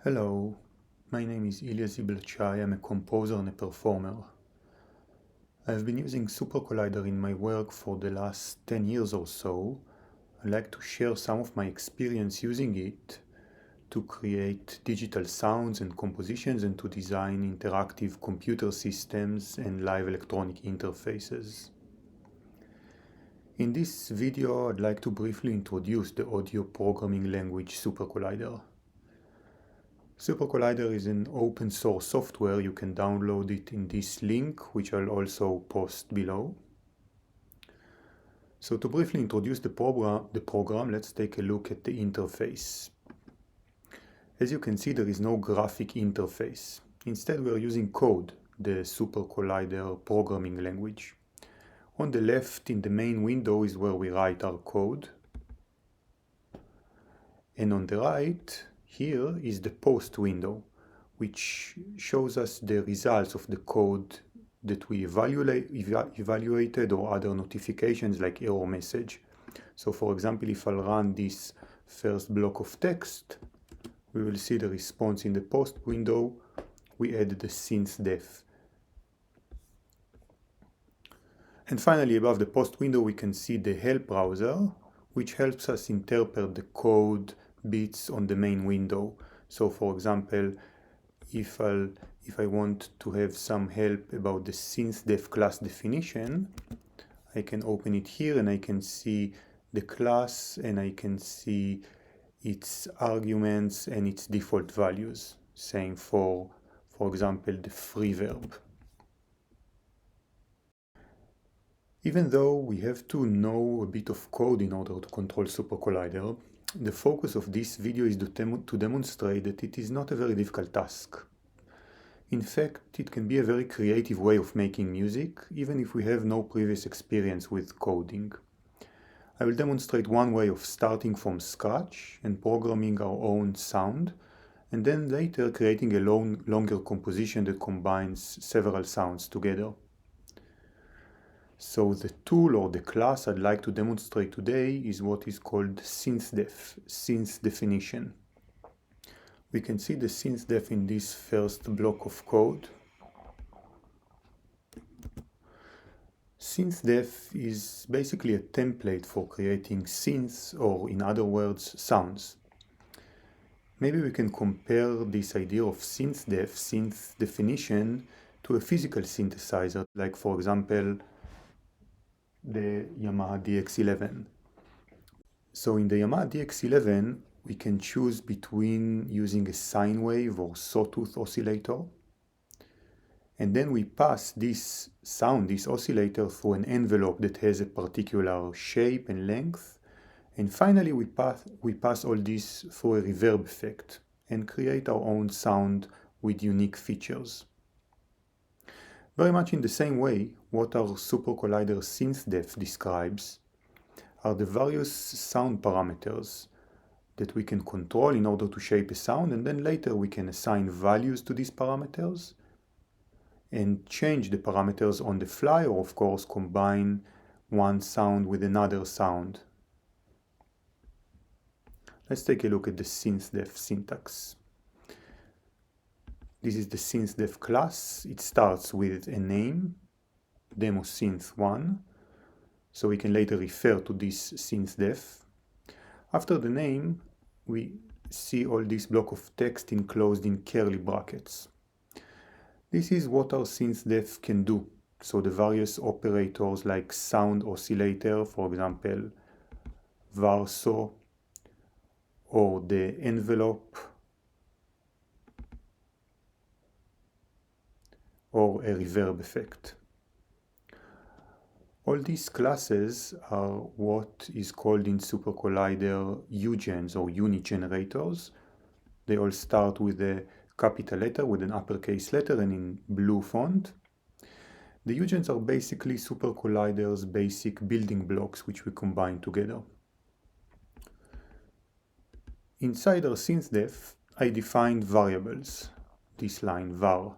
Hello, my name is Ilya Zibelchai. I'm a composer and a performer. I've been using SuperCollider in my work for the last 10 years or so. I'd like to share some of my experience using it to create digital sounds and compositions and to design interactive computer systems and live electronic interfaces. In this video, I'd like to briefly introduce the audio programming language SuperCollider. SuperCollider is an open source software. You can download it in this link, which I'll also post below. So to briefly introduce the program, let's take a look at the interface. As you can see, there is no graphic interface. Instead, we are using code, the SuperCollider programming language. On the left, in the main window, is where we write our code. And on the right, here is the post window, which shows us the results of the code that we evaluated or other notifications like error message. So for example, if I'll run this first block of text, we will see the response in the post window. We add the synth-def. And finally, above the post window, we can see the help browser, which helps us interpret the code bits on the main window. So for example, if I want to have some help about the synth-def class definition, I can open it here and I can see the class and I can see its arguments and its default values, saying for example, the free verb. Even though we have to know a bit of code in order to control SuperCollider, the focus of this video is to demonstrate that it is not a very difficult task. In fact, it can be a very creative way of making music, even if we have no previous experience with coding. I will demonstrate one way of starting from scratch and programming our own sound, and then later creating a longer composition that combines several sounds together. So the tool or the class I'd like to demonstrate today is what is called synth-def, synth definition. We can see the synth-def in this first block of code. Synth-def is basically a template for creating synths, or in other words, sounds. Maybe we can compare this idea of synth-def, synth definition, to a physical synthesizer, like for example, the Yamaha DX11. So in the Yamaha DX11, we can choose between using a sine wave or sawtooth oscillator. And then we pass this sound, this oscillator, through an envelope that has a particular shape and length. And finally, we pass all this through a reverb effect and create our own sound with unique features. Very much in the same way, what our SuperCollider synth-def describes are the various sound parameters that we can control in order to shape a sound, and then later we can assign values to these parameters and change the parameters on the fly, or of course combine one sound with another sound. Let's take a look at the synth-def syntax. This is the synth-def class. It starts with a name, demo synth1, so we can later refer to this synth-def. After the name, we see all this block of text enclosed in curly brackets. This is what our synth-def can do. So the various operators like sound oscillator, for example, varso, or the envelope, or a reverb effect. All these classes are what is called in SuperCollider UGens or unit generators. They all start with a capital letter, with an uppercase letter, and in blue font. The UGens are basically SuperCollider's basic building blocks which we combine together. Inside our synth-def, I defined variables, this line var.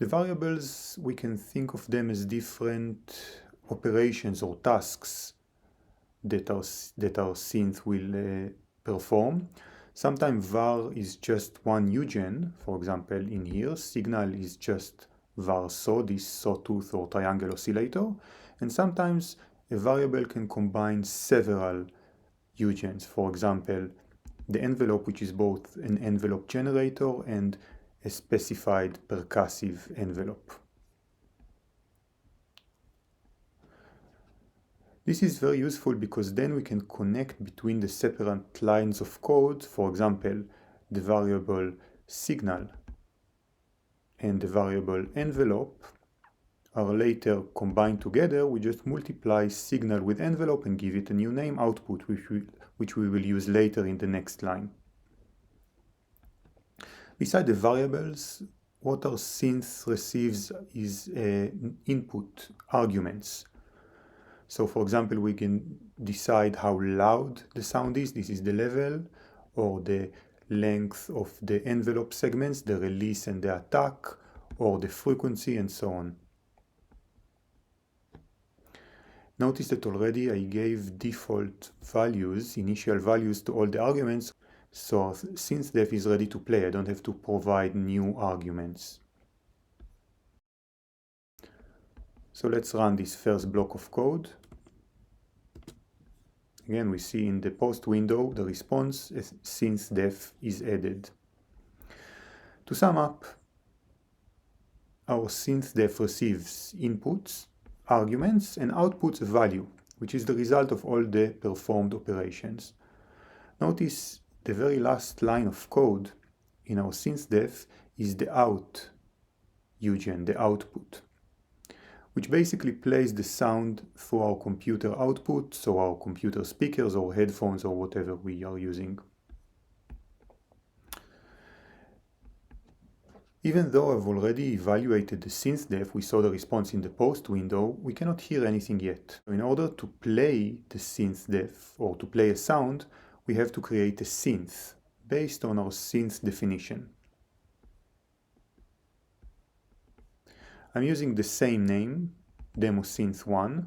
The variables, we can think of them as different operations or tasks that our synth will perform. Sometimes var is just one eugen. For example, in here, signal is just var saw, this sawtooth or triangle oscillator. And sometimes a variable can combine several eugens. For example, the envelope, which is both an envelope generator and a specified percussive envelope. This is very useful because then we can connect between the separate lines of code. For example, the variable signal and the variable envelope are later combined together. We just multiply signal with envelope and give it a new name, output, which we will use later in the next line. Beside the variables, what our synth receives is input arguments. So for example, we can decide how loud the sound is, this is the level, or the length of the envelope segments, the release and the attack, or the frequency, and so on. Notice that already I gave default values, initial values to all the arguments, so SynthDef is ready to play. I don't have to provide new arguments. So let's run this first block of code. Again, we see in the post window the response as SynthDef is added. To sum up, our SynthDef receives inputs, arguments, and outputs a value, which is the result of all the performed operations. Notice the very last line of code in our SynthDef is the out eugen, the output, which basically plays the sound through our computer output, so our computer speakers or headphones or whatever we are using. Even though I've already evaluated the SynthDef, we saw the response in the post window, we cannot hear anything yet. In order to play the SynthDef or to play a sound, we have to create a synth based on our synth definition. I'm using the same name, demosynth1,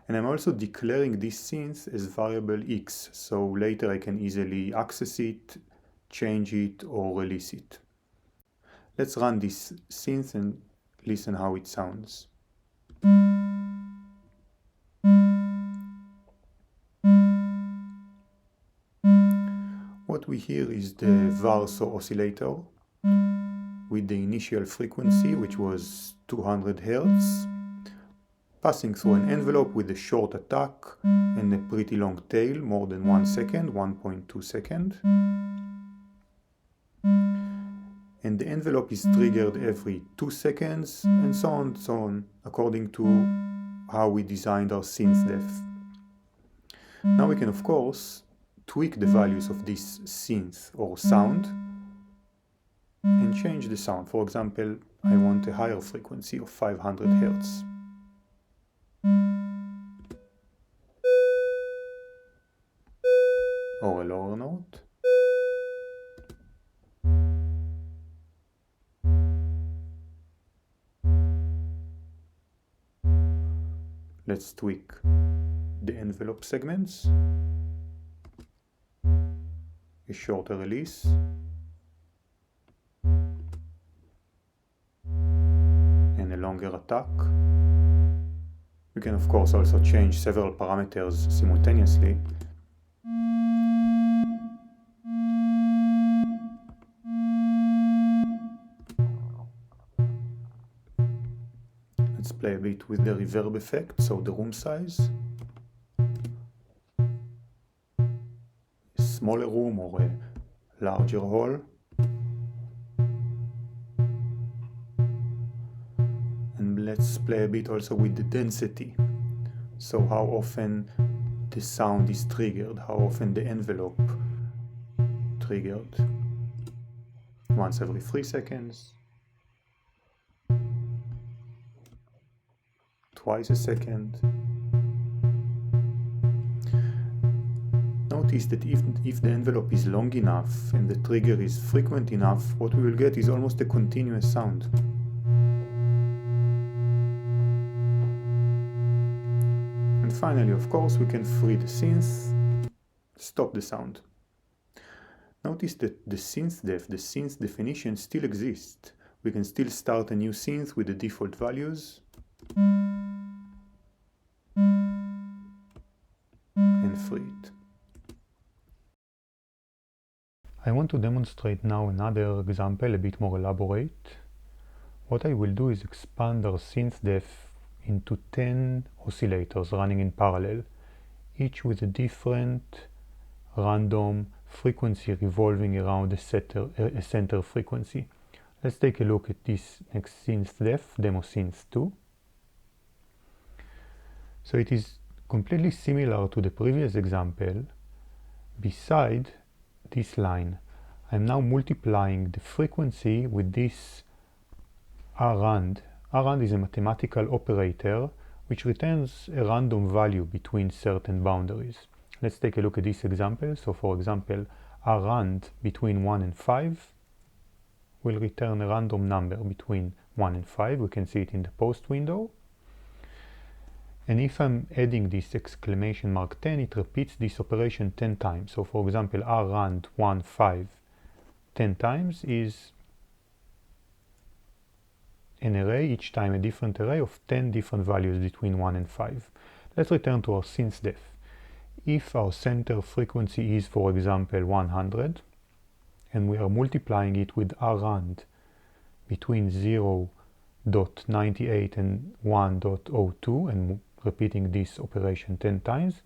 and I'm also declaring this synth as variable x, so later I can easily access it, change it, or release it. Let's run this synth and listen how it sounds. What we hear is the var saw oscillator with the initial frequency, which was 200 Hz, passing through an envelope with a short attack and a pretty long tail, more than 1 second, 1.2 seconds. And the envelope is triggered every 2 seconds, and so on, according to how we designed our SynthDef. Now we can, of course, tweak the values of this synth or sound and change the sound. For example, I want a higher frequency of 500 Hz. Or a lower note. Let's tweak the envelope segments. A shorter release. And a longer attack. You can of course also change several parameters simultaneously. Let's play a bit with the reverb effect, so the room size. A smaller room or a larger hall. And let's play a bit also with the density. So how often the sound is triggered, how often the envelope triggered. Once every 3 seconds. Twice a second. Notice that if the envelope is long enough and the trigger is frequent enough, what we will get is almost a continuous sound. And finally, of course, we can free the synth, stop the sound. Notice that the synth def, the synth definition, still exists. We can still start a new synth with the default values and free it. I want to demonstrate now another example, a bit more elaborate. What I will do is expand our synth def into 10 oscillators running in parallel, each with a different random frequency revolving around a center frequency. Let's take a look at this next synth def, demo synth 2. So it is completely similar to the previous example. Beside this line, I'm now multiplying the frequency with this rand. Rand is a mathematical operator which returns a random value between certain boundaries. Let's take a look at this example. So for example, rand between 1 and 5 will return a random number between 1 and 5. We can see it in the post window. And if I'm adding this exclamation mark 10, it repeats this operation 10 times. So for example, rand 1, 5, 10 times is an array, each time a different array of 10 different values between 1 and 5. Let's return to our synth def. If our center frequency is, for example, 100, and we are multiplying it with rand between 0.98 and 1.02 and repeating this operation 10 times,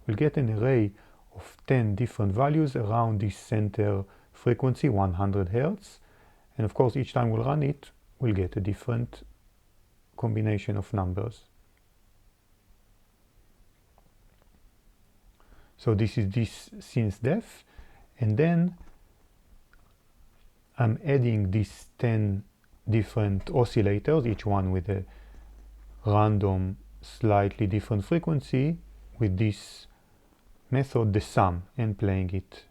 we'll get an array of 10 different values around this center frequency, 100 Hertz. And of course, each time we'll run it, we'll get a different combination of numbers. So this is this synth def, and then I'm adding these 10 different oscillators, each one with a random, slightly different frequency, with this method, the sum, and playing it.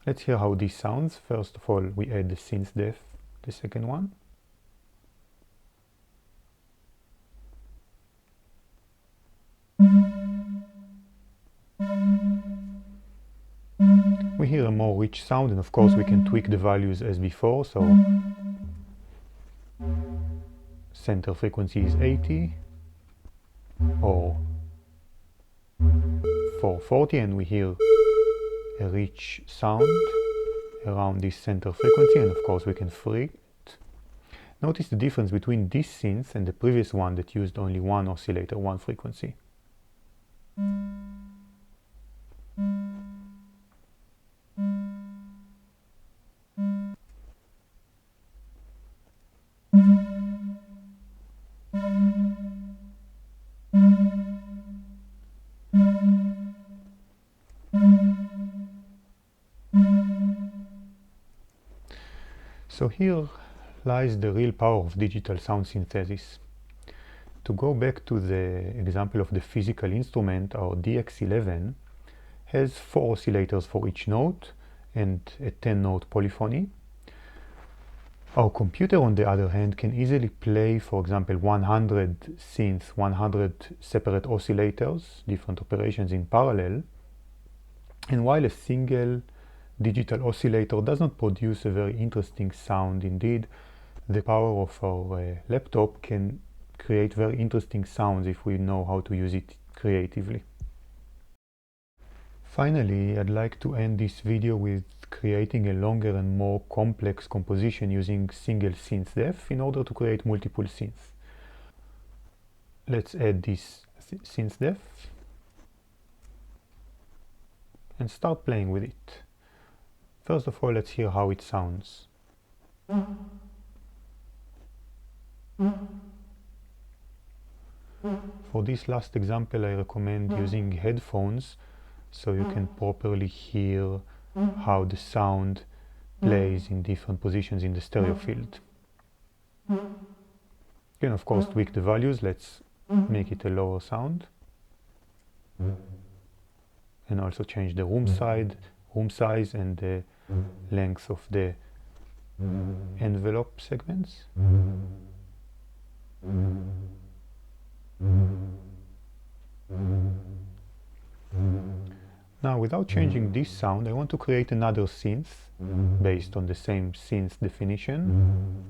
Let's hear how this sounds. First of all, we add the synth def, the second one. We hear a more rich sound, and of course we can tweak the values as before. So center frequency is 80 or 440, and we hear a rich sound around this center frequency, and of course we can free it. Notice the difference between this synth and the previous one that used only one oscillator, one frequency. So here lies the real power of digital sound synthesis. To go back to the example of the physical instrument, our DX11 has 4 oscillators for each note and a 10-note polyphony. Our computer, on the other hand, can easily play, for example, 100 synths, 100 separate oscillators, different operations in parallel. And while a single digital oscillator does not produce a very interesting sound, indeed, the power of our laptop can create very interesting sounds if we know how to use it creatively. Finally, I'd like to end this video with creating a longer and more complex composition using single synth def in order to create multiple synths. Let's add this synth def and start playing with it. First of all, let's hear how it sounds. For this last example, I recommend using headphones so you can properly hear how the sound plays in different positions in the stereo field. You can of course tweak the values. Let's make it a lower sound. And also change the room size and the length of the envelope segments. Now, without changing this sound, I want to create another synth based on the same synth definition.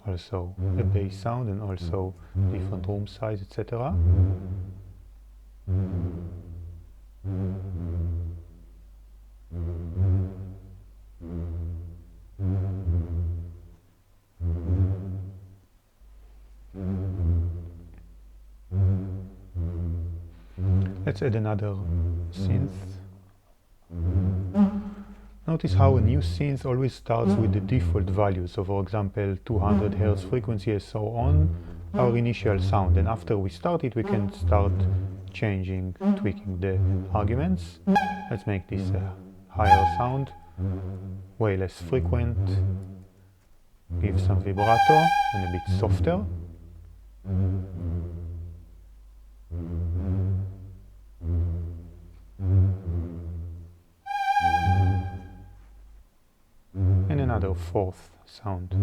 Also a bass sound and also different room size, etc. Let's add another synth. Notice how a new synth always starts with the default value. So for example, 200 Hz frequency and so on, our initial sound. And after we start it, we can start changing, tweaking the arguments. Let's make this a higher sound, way less frequent, give some vibrato and a bit softer. And another fourth sound.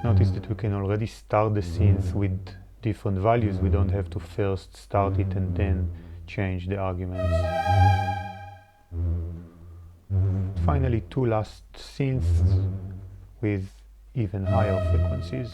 Notice that we can already start the synth with different values. We don't have to first start it and then change the arguments. Finally, two last synths with even higher frequencies.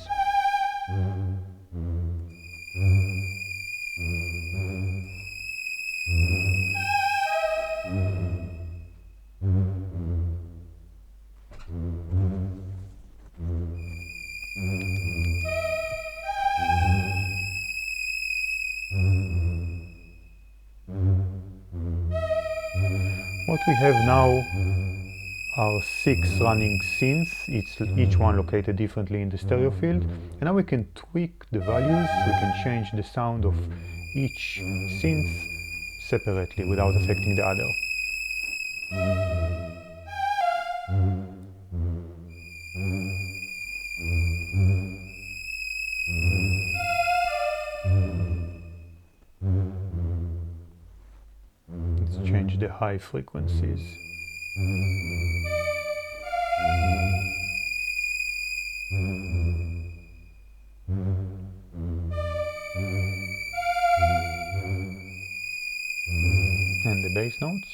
What we have now are 6 running synths, each one located differently in the stereo field. And now we can tweak the values, we can change the sound of each synth separately without affecting the other. Let's change the high frequencies. And the bass notes.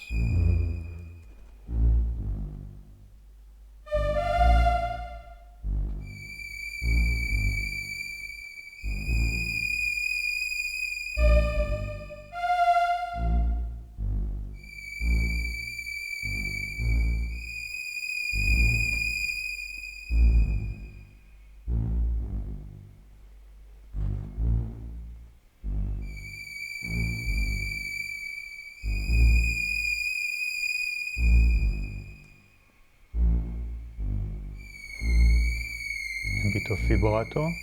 A bit of vibrato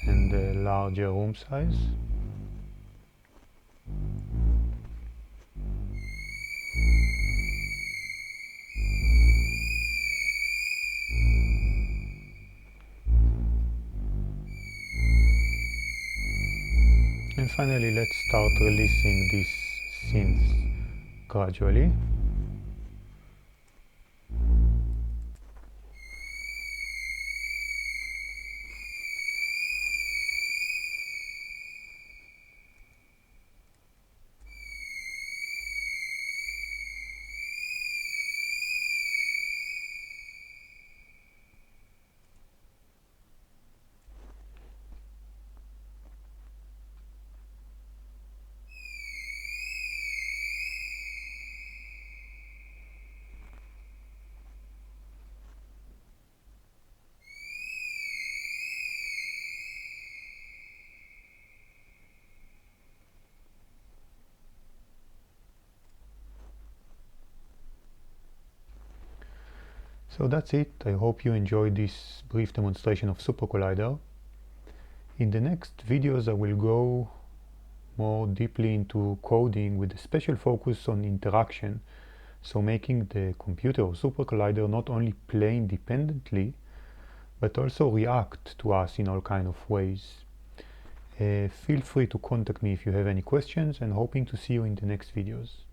and a larger room size. And finally, let's start releasing these synths gradually. So that's it. I hope you enjoyed this brief demonstration of SuperCollider. In the next videos I will go more deeply into coding with a special focus on interaction, so making the computer or SuperCollider not only play independently but also react to us in all kinds of ways. Feel free to contact me if you have any questions, and hoping to see you in the next videos.